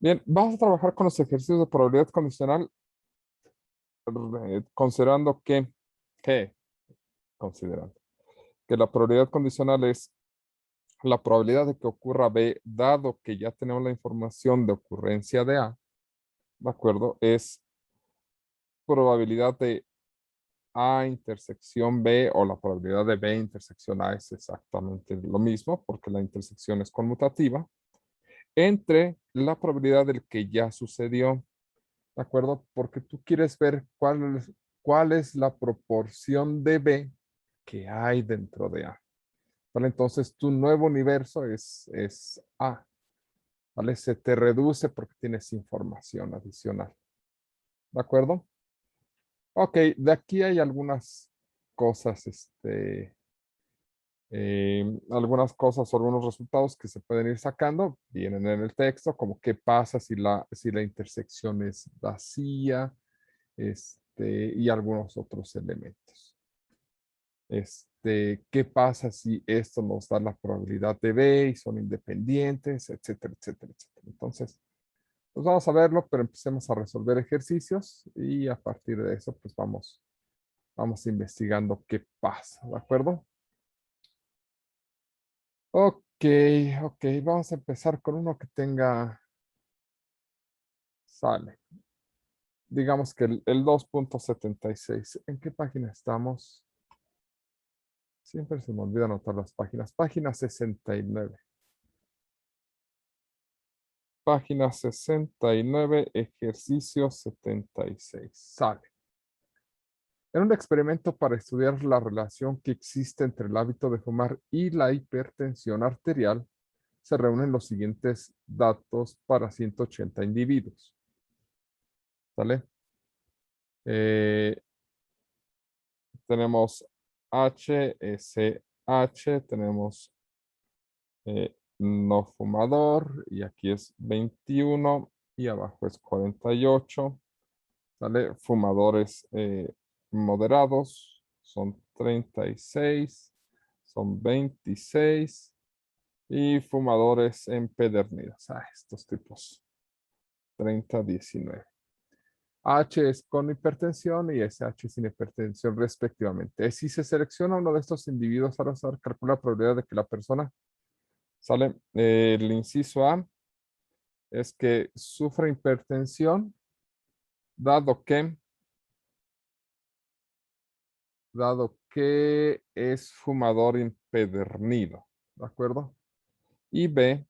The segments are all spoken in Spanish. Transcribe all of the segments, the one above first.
Bien, vamos a trabajar con los ejercicios de probabilidad condicional, considerando que, considerando que la probabilidad condicional es la probabilidad de que ocurra B, dado que ya tenemos la información de ocurrencia de A, ¿de acuerdo? Es probabilidad de A intersección B o la probabilidad de B intersección A es exactamente lo mismo porque la intersección es conmutativa entre la probabilidad del que ya sucedió, ¿de acuerdo? Porque tú quieres ver cuál es la proporción de B que hay dentro de A. ¿Vale? Entonces tu nuevo universo es A. ¿Vale? Se te reduce porque tienes información adicional. ¿De acuerdo? Ok, de aquí hay algunas cosas, algunas cosas o algunos resultados que se pueden ir sacando, vienen en el texto, como qué pasa si la intersección es vacía, y algunos otros elementos. ¿Qué pasa si esto nos da la probabilidad de B y son independientes, etcétera, etcétera, etcétera? Entonces, pues vamos a verlo, pero empecemos a resolver ejercicios y a partir de eso, pues vamos investigando qué pasa, ¿de acuerdo? Ok, ok, vamos a empezar con uno que sale. Digamos que el 2.76. ¿En qué página estamos? Siempre se me olvida anotar las páginas. Página 69. Página 69, ejercicio 76. Sale. En un experimento para estudiar la relación que existe entre el hábito de fumar y la hipertensión arterial, se reúnen los siguientes datos para 180 individuos. ¿Sale? Tenemos HSH, tenemos no fumador, y aquí es 21, y abajo es 48. ¿Sale? Fumadores moderados son 36, son 26, y fumadores empedernidos. Estos tipos, 30, 19. H es con hipertensión y SH sin hipertensión respectivamente. Si se selecciona uno de estos individuos al azar, calcula la probabilidad de que la persona, ¿sale? El inciso A es que sufre hipertensión, dado que es fumador empedernido, ¿de acuerdo? Y B,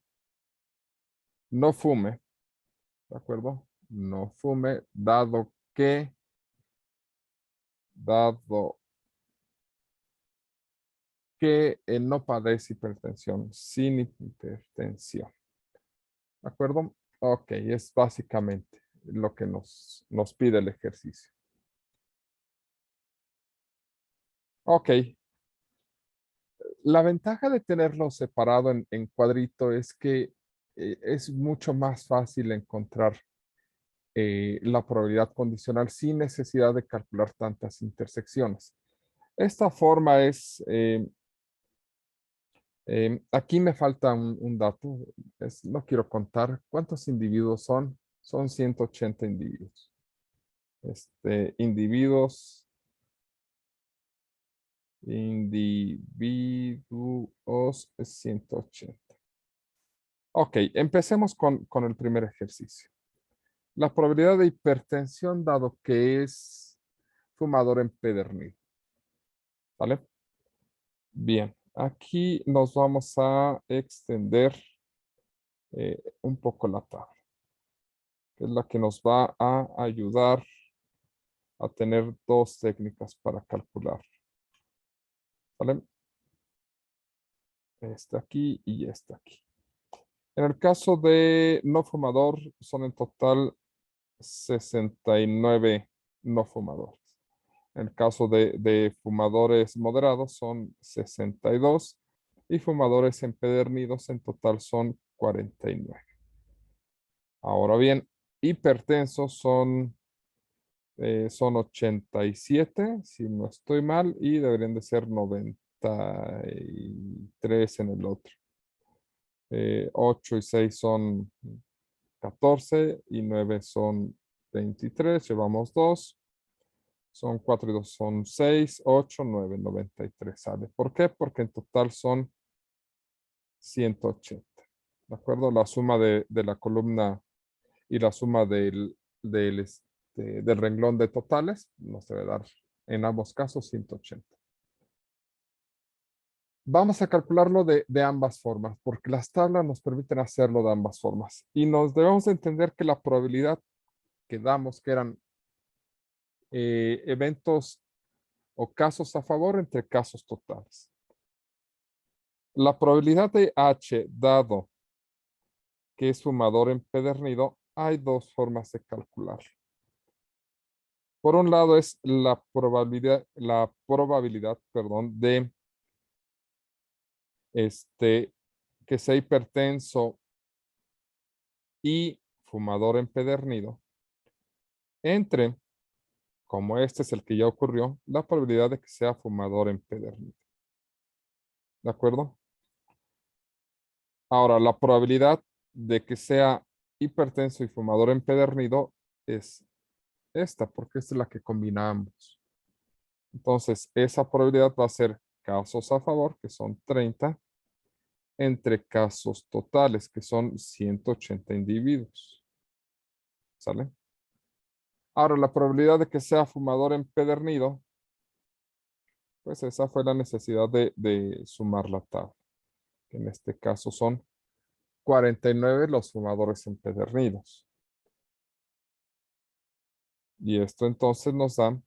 no fume, ¿de acuerdo? No fume, dado que no padece hipertensión, sin hipertensión. ¿De acuerdo? Ok, es básicamente lo que nos pide el ejercicio. Ok, la ventaja de tenerlo separado en cuadrito es que es mucho más fácil encontrar la probabilidad condicional sin necesidad de calcular tantas intersecciones. Esta forma es, aquí me falta un dato, no quiero contar cuántos individuos son, 180 individuos. Individuos 180. Ok, empecemos con el primer ejercicio. La probabilidad de hipertensión dado que es fumador empedernido. ¿Vale? Bien, aquí nos vamos a extender un poco la tabla, que es la que nos va a ayudar a tener dos técnicas para calcular. ¿Vale? Este aquí y este aquí. En el caso de no fumador, son en total 69 no fumadores. En el caso de fumadores moderados son 62 y fumadores empedernidos en total son 49. Ahora bien, hipertensos son 87, si no estoy mal, y deberían de ser 93 en el otro. 8 y 6 son 14 y 9 son 23. Llevamos 2. Son 4 y 2 son 6, 8, 9, 93 sale. ¿Por qué? Porque en total son 180. ¿De acuerdo? La suma de la columna y la suma del renglón de totales nos debe dar en ambos casos 180. Vamos a calcularlo de ambas formas, porque las tablas nos permiten hacerlo de ambas formas. Y nos debemos entender que la probabilidad que damos, que eran eventos o casos a favor entre casos totales. La probabilidad de H, dado que es fumador empedernido, hay dos formas de calcularlo. Por un lado es la probabilidad, perdón, de que sea hipertenso y fumador empedernido entre, como este es el que ya ocurrió, la probabilidad de que sea fumador empedernido. ¿De acuerdo? Ahora, la probabilidad de que sea hipertenso y fumador empedernido es esta, porque esta es la que combina ambos. Entonces, esa probabilidad va a ser casos a favor, que son 30, entre casos totales, que son 180 individuos. ¿Sale? Ahora, la probabilidad de que sea fumador empedernido, pues esa fue la necesidad de sumar la tabla. Que en este caso son 49 los fumadores empedernidos. Y esto entonces nos da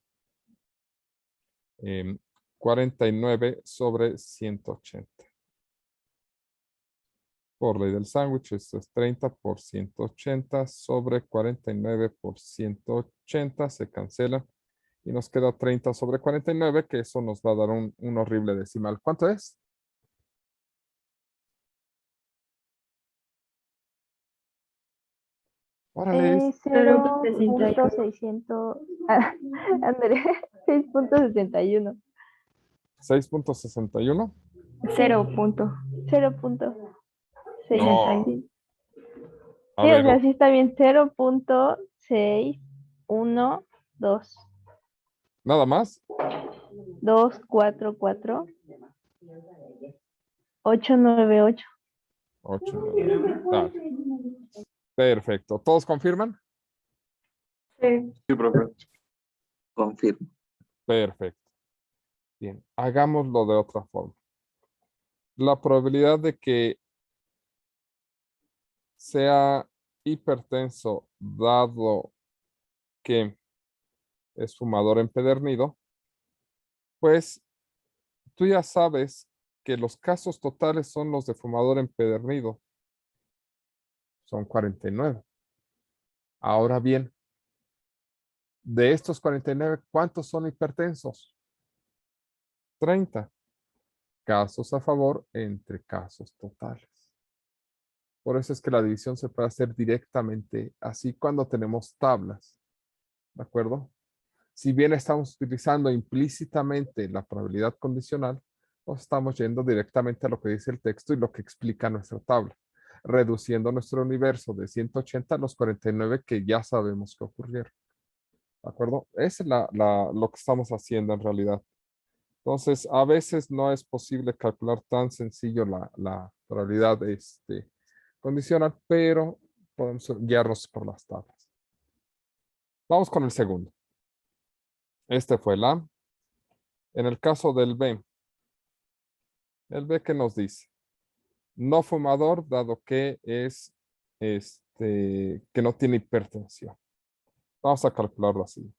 49 sobre 180. Por ley del sándwich, esto es 30 por 180 sobre 49 por 180. Se cancela. Y nos queda 30 sobre 49, que eso nos va a dar un horrible decimal. ¿Cuánto es? Órale, 0.600, André, 6.61. 6.61. 0.61. No. A Sí, o ver, sea, sí está bien. 0.612. nada más. 244 898. 8, 9. Dale. Perfecto. ¿Todos confirman? Sí. Sí, profe. Confirmo. Perfecto. Bien, hagámoslo de otra forma. La probabilidad de que sea hipertenso dado que es fumador empedernido, pues tú ya sabes que los casos totales son los de fumador empedernido. Son 49. Ahora bien, de estos 49, ¿cuántos son hipertensos? 30. Casos a favor entre casos totales. Por eso es que la división se puede hacer directamente así cuando tenemos tablas. ¿De acuerdo? Si bien estamos utilizando implícitamente la probabilidad condicional, nos estamos yendo directamente a lo que dice el texto y lo que explica nuestra tabla, reduciendo nuestro universo de 180 a los 49 que ya sabemos que ocurrieron. ¿De acuerdo? Esa es lo que estamos haciendo en realidad. Entonces, a veces no es posible calcular tan sencillo la probabilidad condicional, pero podemos guiarnos por las tablas. Vamos con el segundo. Este fue el A. En el caso del B, el B que nos dice, no fumador, dado que es que no tiene hipertensión. Vamos a calcularlo así.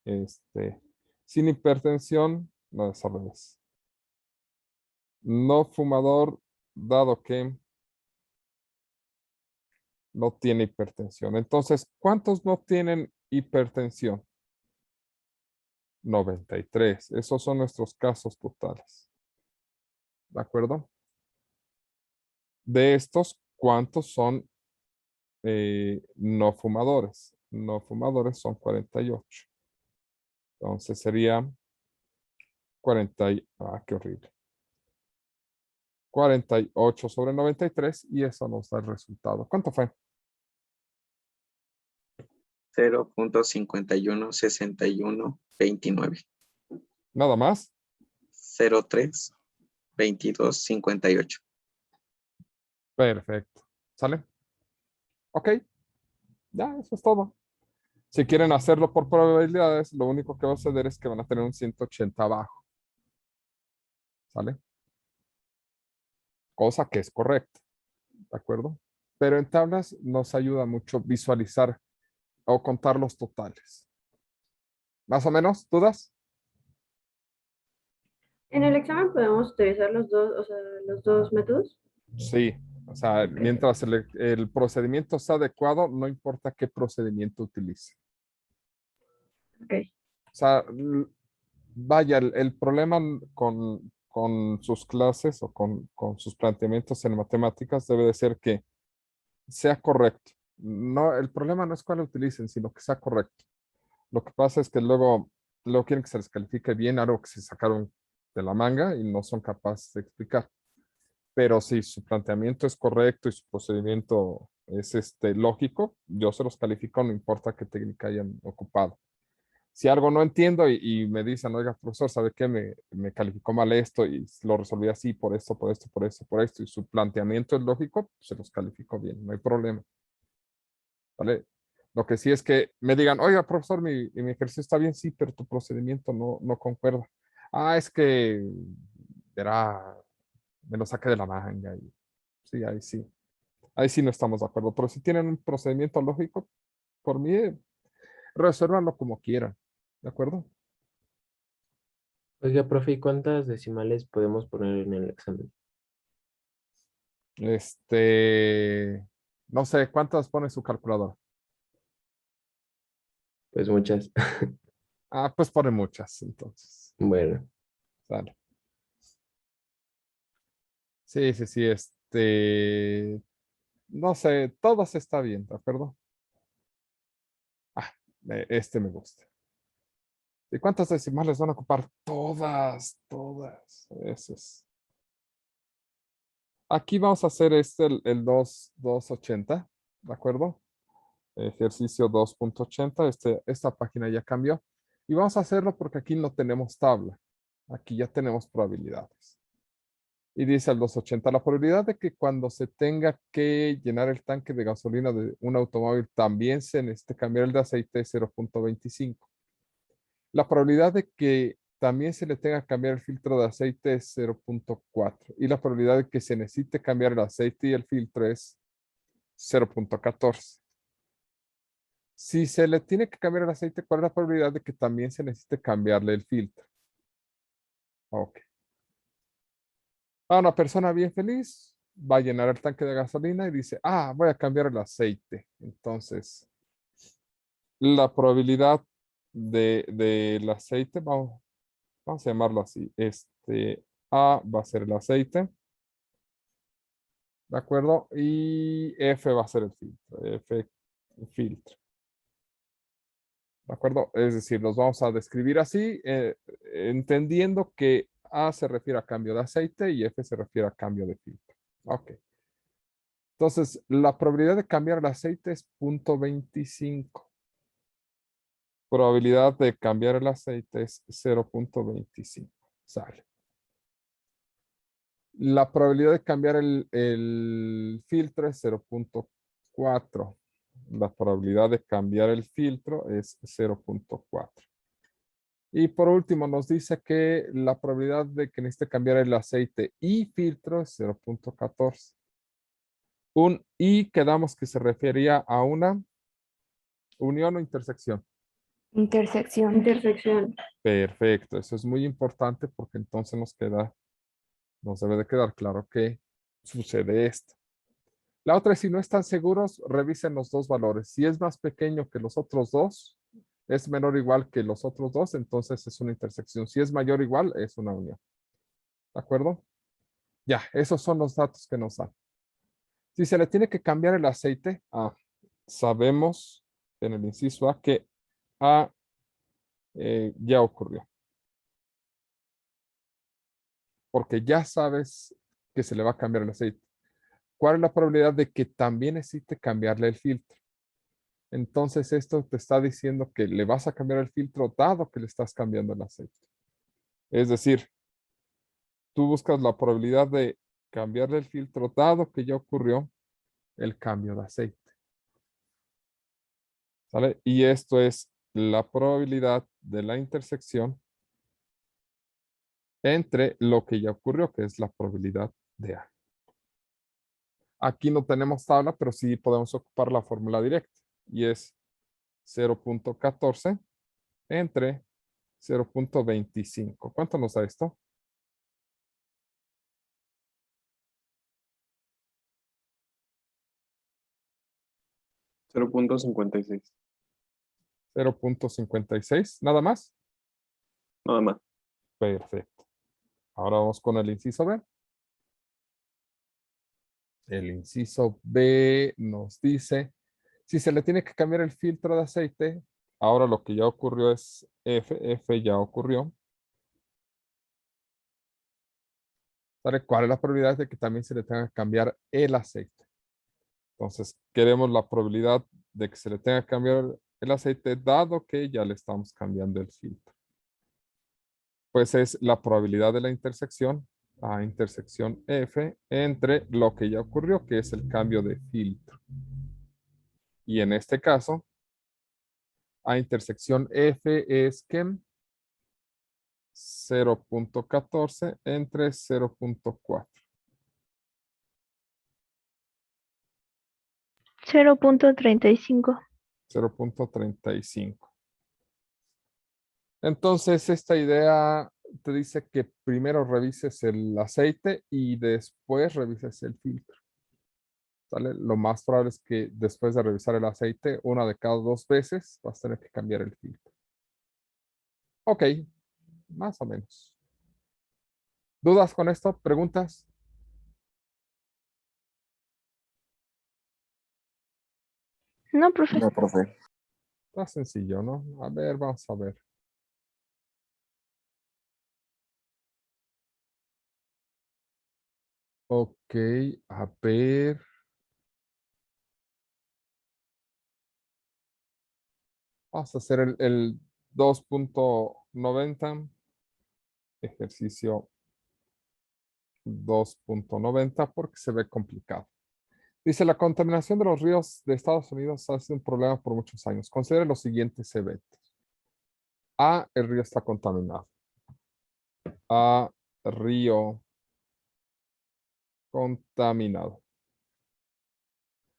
Sin hipertensión, no es al revés. No fumador, dado que no tiene hipertensión. Entonces, ¿cuántos no tienen hipertensión? 93. Esos son nuestros casos totales. ¿De acuerdo? De estos, ¿cuántos son no fumadores? No fumadores son 48. Entonces sería 40. Qué horrible. 48 sobre 93 y eso nos da el resultado. ¿Cuánto fue? 0.516129. Nada más. 032258. Perfecto. ¿Sale? Ok. Ya, eso es todo. Si quieren hacerlo por probabilidades, lo único que va a suceder es que van a tener un 180 abajo. ¿Sale? Cosa que es correcta. ¿De acuerdo? Pero en tablas nos ayuda mucho visualizar o contar los totales. ¿Más o menos? ¿Dudas? En el examen podemos utilizar los dos, o sea, los dos métodos. Sí. O sea, Ok. mientras el procedimiento sea adecuado, no importa qué procedimiento utilice. Ok. O sea, vaya, el problema con sus clases o con sus planteamientos en matemáticas debe de ser que sea correcto. No, el problema no es cuál utilicen, sino que sea correcto. Lo que pasa es que luego quieren que se les califique bien algo que se sacaron de la manga y no son capaces de explicar. Pero si su planteamiento es correcto y su procedimiento es lógico, yo se los califico, no importa qué técnica hayan ocupado. Si algo no entiendo y me dicen, oiga, profesor, ¿sabe qué? Me calificó mal esto y lo resolví así por esto, por esto, por esto, por esto, y su planteamiento es lógico, se los califico bien, no hay problema. ¿Vale? Lo que sí es que me digan, oiga, profesor, mi ejercicio está bien, sí, pero tu procedimiento no concuerda. Ah, es que, verá, me lo saqué de la manga. Y, sí, ahí sí. Ahí sí no estamos de acuerdo. Pero si tienen un procedimiento lógico, por mí, resuélvanlo como quieran. ¿De acuerdo? Oiga, profe, ¿y cuántas decimales podemos poner en el examen? No sé, ¿cuántas pone su calculadora? Pues muchas. Ah, pues pone muchas, entonces. Bueno, Sale. Sí, sí, sí, no sé, todas está bien, ¿de acuerdo? Ah, este me gusta. ¿Y cuántas decimales van a ocupar? Todas, todas. Eso es. Aquí vamos a hacer el 280, ¿de acuerdo? Ejercicio 2.80, esta página ya cambió. Y vamos a hacerlo porque aquí no tenemos tabla. Aquí ya tenemos probabilidades. Y dice el 280, la probabilidad de que cuando se tenga que llenar el tanque de gasolina de un automóvil también se necesite cambiar el de aceite es 0.25. La probabilidad de que también se le tenga que cambiar el filtro de aceite es 0.4. Y la probabilidad de que se necesite cambiar el aceite y el filtro es 0.14. Si se le tiene que cambiar el aceite, ¿cuál es la probabilidad de que también se necesite cambiarle el filtro? Ok. Una persona bien feliz va a llenar el tanque de gasolina y dice, voy a cambiar el aceite. Entonces, la probabilidad del aceite, vamos a llamarlo así, A va a ser el aceite, ¿de acuerdo? Y F va a ser el filtro, filtro. ¿De acuerdo? Es decir, los vamos a describir así, entendiendo que A se refiere a cambio de aceite y F se refiere a cambio de filtro. Ok. Entonces, la probabilidad de cambiar el aceite es 0.25. Probabilidad de cambiar el aceite es 0.25. Sale. La probabilidad de cambiar el filtro es 0.4. La probabilidad de cambiar el filtro es 0.4. Y por último nos dice que la probabilidad de que necesite cambiar el aceite y filtro es 0.14. Un y quedamos que se refería a una unión o intersección. Intersección. Intersección. Perfecto, eso es muy importante porque entonces nos debe de quedar claro que sucede esto. La otra es si no están seguros, revisen los dos valores. Si es más pequeño que los otros dos, es menor o igual que los otros dos, entonces es una intersección. Si es mayor o igual, es una unión. ¿De acuerdo? Ya, esos son los datos que nos dan. Si se le tiene que cambiar el aceite, sabemos en el inciso A que A ya ocurrió. Porque ya sabes que se le va a cambiar el aceite. ¿Cuál es la probabilidad de que también necesite cambiarle el filtro? Entonces esto te está diciendo que le vas a cambiar el filtro dado que le estás cambiando el aceite. Es decir, tú buscas la probabilidad de cambiarle el filtro dado que ya ocurrió el cambio de aceite. ¿Sale? Y esto es la probabilidad de la intersección entre lo que ya ocurrió, que es la probabilidad de A. Aquí no tenemos tabla, pero sí podemos ocupar la fórmula directa. Y es 0.14 entre 0.25. ¿Cuánto nos da esto? 0.56. 0.56, nada más. Nada más. Perfecto. Ahora vamos con el inciso B. El inciso B nos dice, si se le tiene que cambiar el filtro de aceite, ahora lo que ya ocurrió es F ya ocurrió. ¿Sabe cuál es la probabilidad de que también se le tenga que cambiar el aceite? Entonces, queremos la probabilidad de que se le tenga que cambiar el aceite, dado que ya le estamos cambiando el filtro. Pues es la probabilidad de la intersección, A intersección F, entre lo que ya ocurrió, que es el cambio de filtro. Y en este caso, A intersección F es que 0.14 entre 0.4. 0.35. 0.35. Entonces, esta idea te dice que primero revises el aceite y después revises el filtro. ¿Sale? Lo más probable es que después de revisar el aceite, una de cada 2 veces vas a tener que cambiar el filtro. Ok, más o menos. ¿Dudas con esto? ¿Preguntas? No, profe. No, profe. Está sencillo, ¿no? A ver, vamos a ver. Ok, a ver. Vamos a hacer el 2.90. Ejercicio 2.90 porque se ve complicado. Dice, la contaminación de los ríos de Estados Unidos ha sido un problema por muchos años. Considere los siguientes eventos. A, el río está contaminado. A, río contaminado.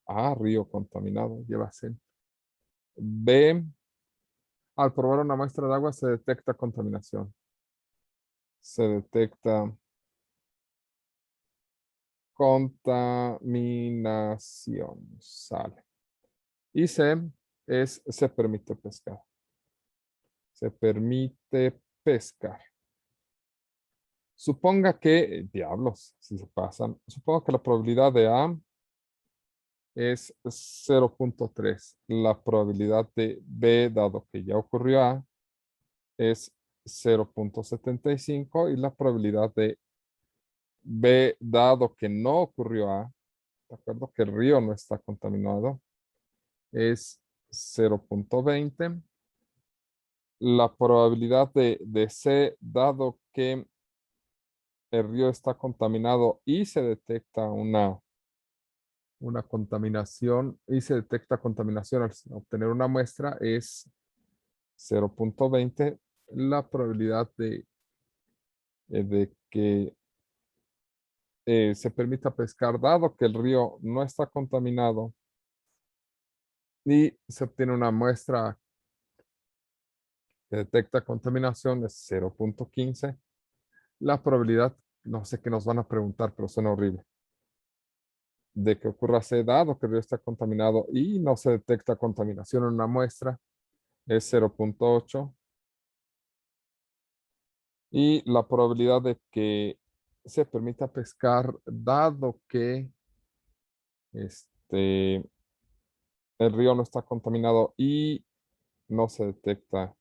A, río contaminado, lleva C. B, al probar una muestra de agua se detecta contaminación. Se detecta contaminación. Sale. Y C es se permite pescar. Se permite pescar. Suponga que, diablos, si se pasan, supongo que la probabilidad de A es 0.3. La probabilidad de B, dado que ya ocurrió A, es 0.75 y la probabilidad de B, dado que no ocurrió A, de acuerdo que el río no está contaminado, es 0.20. La probabilidad de C, dado que el río está contaminado y se detecta una contaminación y se detecta contaminación al obtener una muestra es 0.20. La probabilidad de que se permita pescar, dado que el río no está contaminado y se obtiene una muestra que detecta contaminación es 0.15. La probabilidad, no sé qué nos van a preguntar, pero suena horrible, de que ocurra C, dado que el río está contaminado y no se detecta contaminación en una muestra es 0.8. Y la probabilidad de que se permita pescar, dado que el río no está contaminado y no se detecta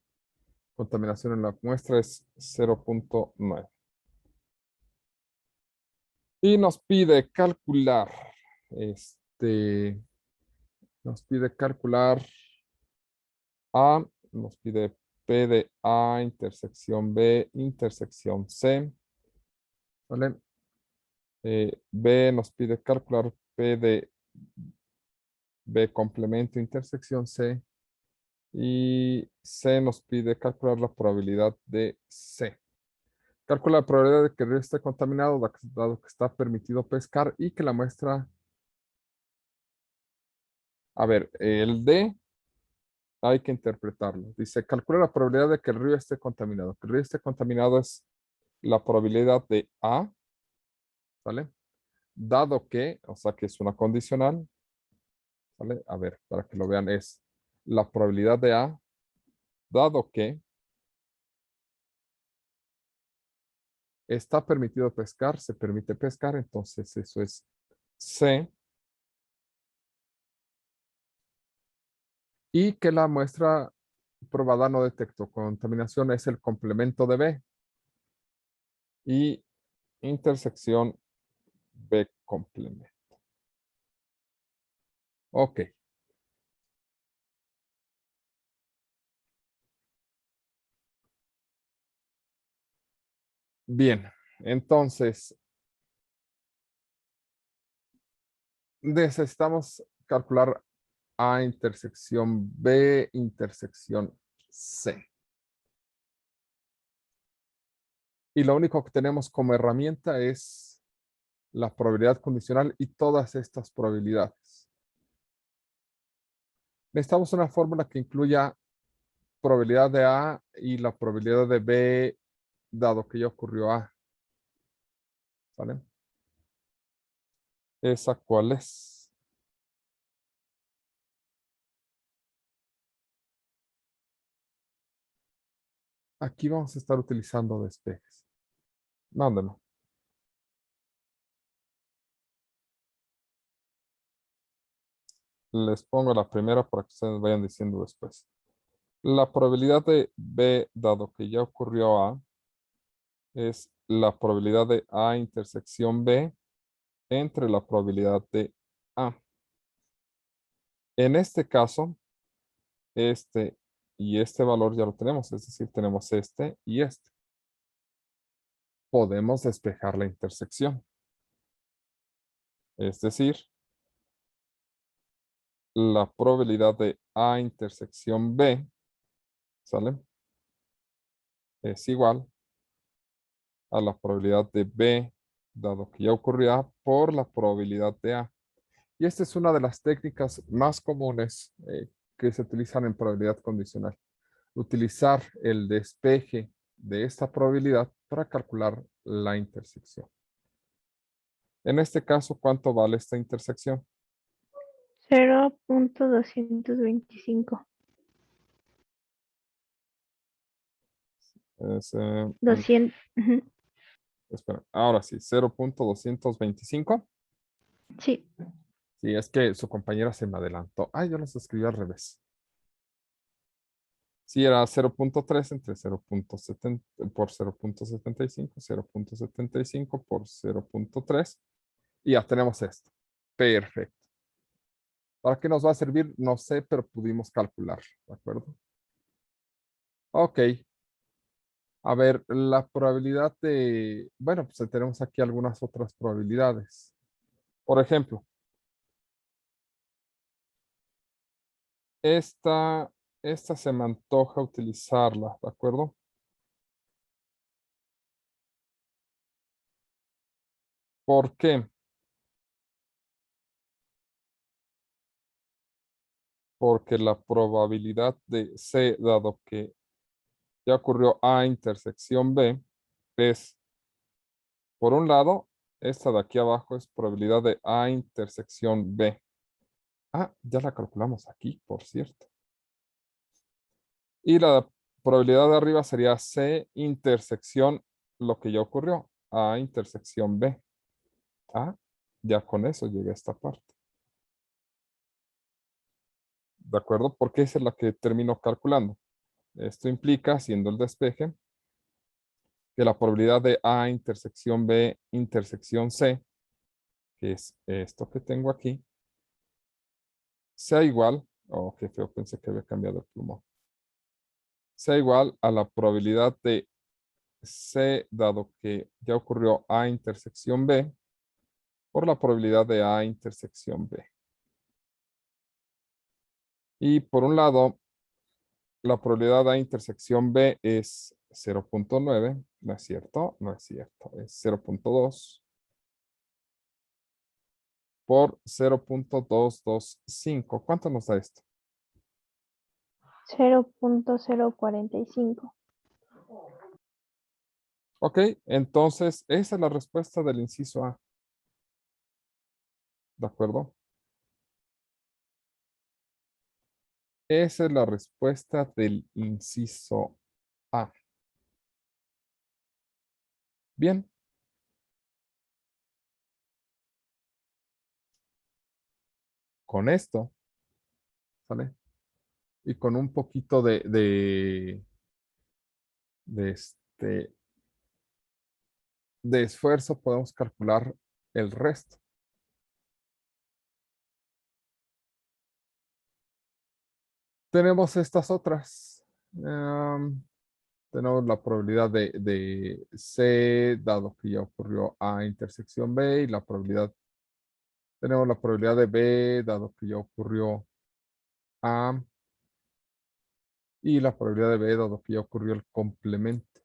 contaminación en la muestra, es 0.9. Y nos pide calcular, Nos pide calcular A, nos pide P de A intersección B intersección C. ¿Vale? B nos pide calcular P de B complemento intersección C. Y C nos pide calcular la probabilidad de C. Calcula la probabilidad de que el río esté contaminado, dado que está permitido pescar y que la muestra... A ver, el D hay que interpretarlo. Dice, calcula la probabilidad de que el río esté contaminado. Que el río esté contaminado es la probabilidad de A, ¿vale? Dado que, o sea que es una condicional, ¿vale? A ver, para que lo vean, es la probabilidad de A, dado que está permitido pescar, se permite pescar, entonces eso es C. Y que la muestra probada no detectó contaminación es el complemento de B. Y intersección B complemento. Ok. Bien, entonces necesitamos calcular A intersección B intersección C. Y lo único que tenemos como herramienta es la probabilidad condicional y todas estas probabilidades. Necesitamos una fórmula que incluya probabilidad de A y la probabilidad de B, dado que ya ocurrió A. ¿Vale? ¿Esa cuál es? Aquí vamos a estar utilizando despejes. Mándalo. Les pongo la primera para que ustedes vayan diciendo después. La probabilidad de B, dado que ya ocurrió A, es la probabilidad de A intersección B entre la probabilidad de A. En este caso, este y este valor ya lo tenemos, es decir, tenemos este y este. Podemos despejar la intersección. Es decir, la probabilidad de A intersección B, ¿sale? Es igual a la probabilidad de B, dado que ya ocurrió A, por la probabilidad de A. Y esta es una de las técnicas más comunes que se utilizan en probabilidad condicional. Utilizar el despeje de esta probabilidad para calcular la intersección. En este caso, ¿cuánto vale esta intersección? 0.225. Es, 200. Ujú. espera, ahora sí, 0.225. Sí, Sí, es que su compañera se me adelantó. Ay, yo los escribí al revés. Sí, era 0.3 entre 0.70 por 0.75, 0.75 por 0.3. Y ya tenemos esto. Perfecto. ¿Para qué nos va a servir? No sé, pero pudimos calcular. ¿De acuerdo? Ok. A ver, la probabilidad de... Bueno, pues tenemos aquí algunas otras probabilidades. Por ejemplo, esta se me antoja utilizarla, ¿de acuerdo? ¿Por qué? Porque la probabilidad de C, dado que ya ocurrió A intersección B, es, por un lado, esta de aquí abajo es probabilidad de A intersección B. Ah, ya la calculamos aquí, por cierto. Y la probabilidad de arriba sería C intersección lo que ya ocurrió, A intersección B. Ah, ya con eso llegué a esta parte. ¿De acuerdo? Porque esa es la que termino calculando. Esto implica, haciendo el despeje, que la probabilidad de A intersección B intersección C, que es esto que tengo aquí, sea igual, oh, qué feo, pensé que había cambiado el plumón, sea igual a la probabilidad de C, dado que ya ocurrió A intersección B, por la probabilidad de A intersección B. Y por un lado, la probabilidad de A intersección B es 0.9, ¿no es cierto? No es cierto, es 0.2 por 0.225. ¿Cuánto nos da esto? 0.045. Ok, entonces esa es la respuesta del inciso A. ¿De acuerdo? Esa es la respuesta del inciso A. Bien. Con esto, ¿sale? Y con un poquito de de esfuerzo podemos calcular el resto. Tenemos estas otras. Tenemos la probabilidad de C, dado que ya ocurrió A intersección B, y la probabilidad, tenemos la probabilidad de B, dado que ya ocurrió A, y la probabilidad de B, dado que ya ocurrió el complemento.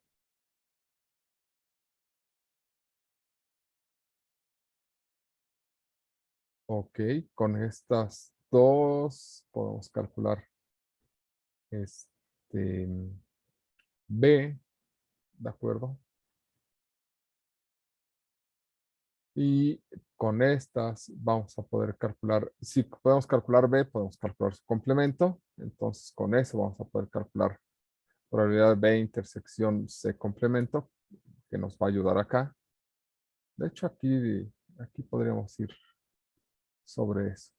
Ok, con estas dos podemos calcular este B, ¿de acuerdo? Y con estas vamos a poder calcular, si podemos calcular B, podemos calcular su complemento. Entonces con eso vamos a poder calcular probabilidad de B intersección C complemento, que nos va a ayudar acá. De hecho, aquí podríamos ir sobre eso.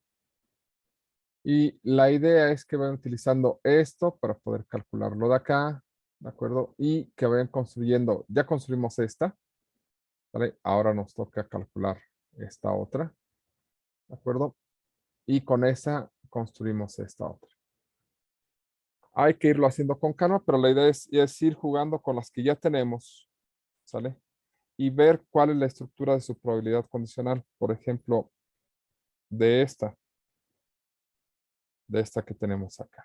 Y la idea es que vayan utilizando esto para poder calcularlo de acá, ¿de acuerdo? Y que vayan construyendo, ya construimos esta, ¿vale? Ahora nos toca calcular esta otra, ¿de acuerdo? Y con esa construimos esta otra. Hay que irlo haciendo con calma, pero la idea es ir jugando con las que ya tenemos, ¿sale? Y ver cuál es la estructura de su probabilidad condicional. Por ejemplo, de esta que tenemos acá.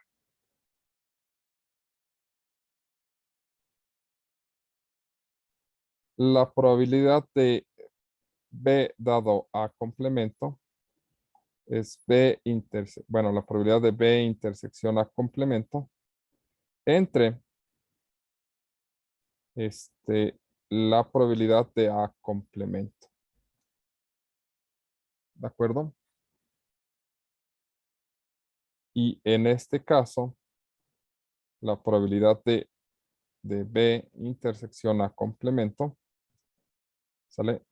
La probabilidad de B dado A complemento es bueno, la probabilidad de B intersección A complemento entre la probabilidad de A complemento. ¿De acuerdo? Y en este caso, la probabilidad de B intersección A complemento, ¿sale?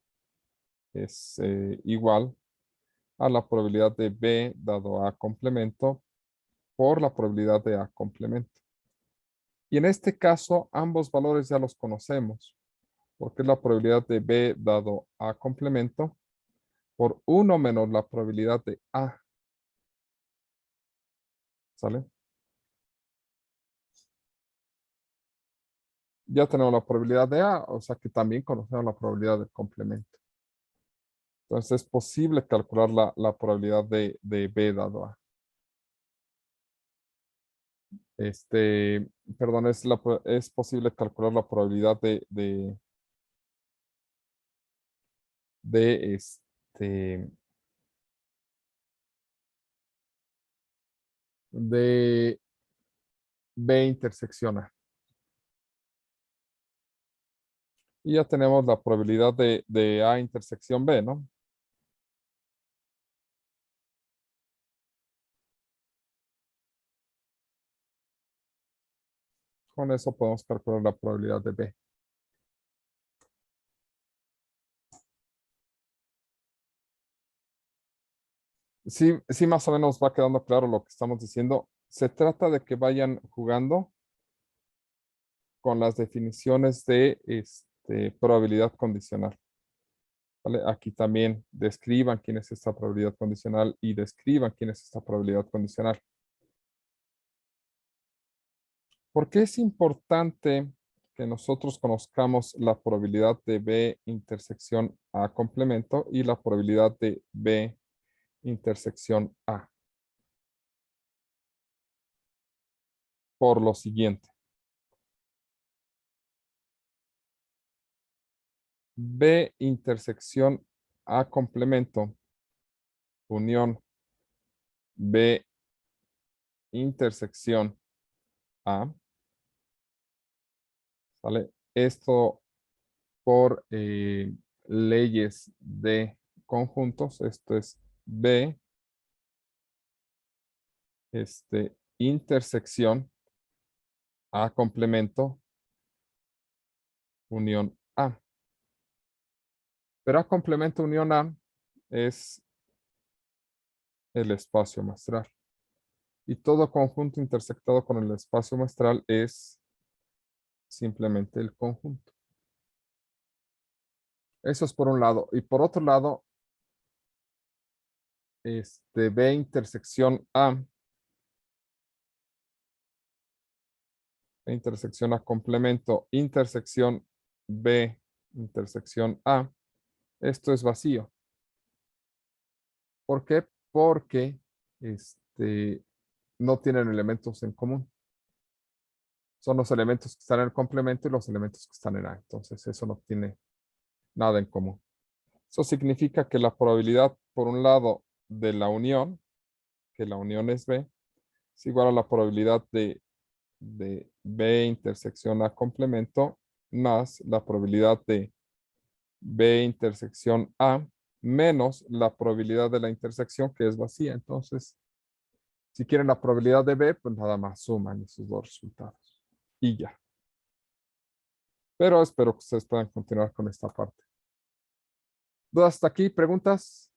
Es igual a la probabilidad de B dado A complemento por la probabilidad de A complemento. Y en este caso, ambos valores ya los conocemos, porque es la probabilidad de B dado A complemento por 1 menos la probabilidad de A. ¿Sale? Ya tenemos la probabilidad de A, o sea que también conocemos la probabilidad del complemento. Entonces es posible calcular la probabilidad de B dado A. Perdón, es posible calcular la probabilidad de de B intersección A. Y ya tenemos la probabilidad de A intersección B, ¿no? Con eso podemos calcular la probabilidad de B. Sí, sí, más o menos va quedando claro lo que estamos diciendo. Se trata de que vayan jugando con las definiciones de probabilidad condicional. ¿Vale? Aquí también describan quién es esta probabilidad condicional y describan quién es esta probabilidad condicional. ¿Por qué es importante que nosotros conozcamos la probabilidad de B intersección A complemento y la probabilidad de B intersección A? Por lo siguiente. B intersección A complemento unión B intersección A. ¿Sale? Esto por leyes de conjuntos. Esto es B intersección A complemento unión A. Pero A complemento unión A es el espacio muestral. Y todo conjunto intersectado con el espacio muestral es simplemente el conjunto. Eso es por un lado. Y por otro lado, B intersección A. Intersección A complemento, intersección B, intersección A. Esto es vacío. ¿Por qué? Porque no tienen elementos en común. Son los elementos que están en el complemento y los elementos que están en A. Entonces, eso no tiene nada en común. Eso significa que la probabilidad, por un lado, de la unión, que la unión es B, es igual a la probabilidad de B intersección A complemento más la probabilidad de B intersección A menos la probabilidad de la intersección que es vacía. Entonces, si quieren la probabilidad de B, pues nada más suman esos dos resultados. Y ya. Pero espero que ustedes puedan continuar con esta parte. ¿Dudas hasta aquí? ¿Preguntas?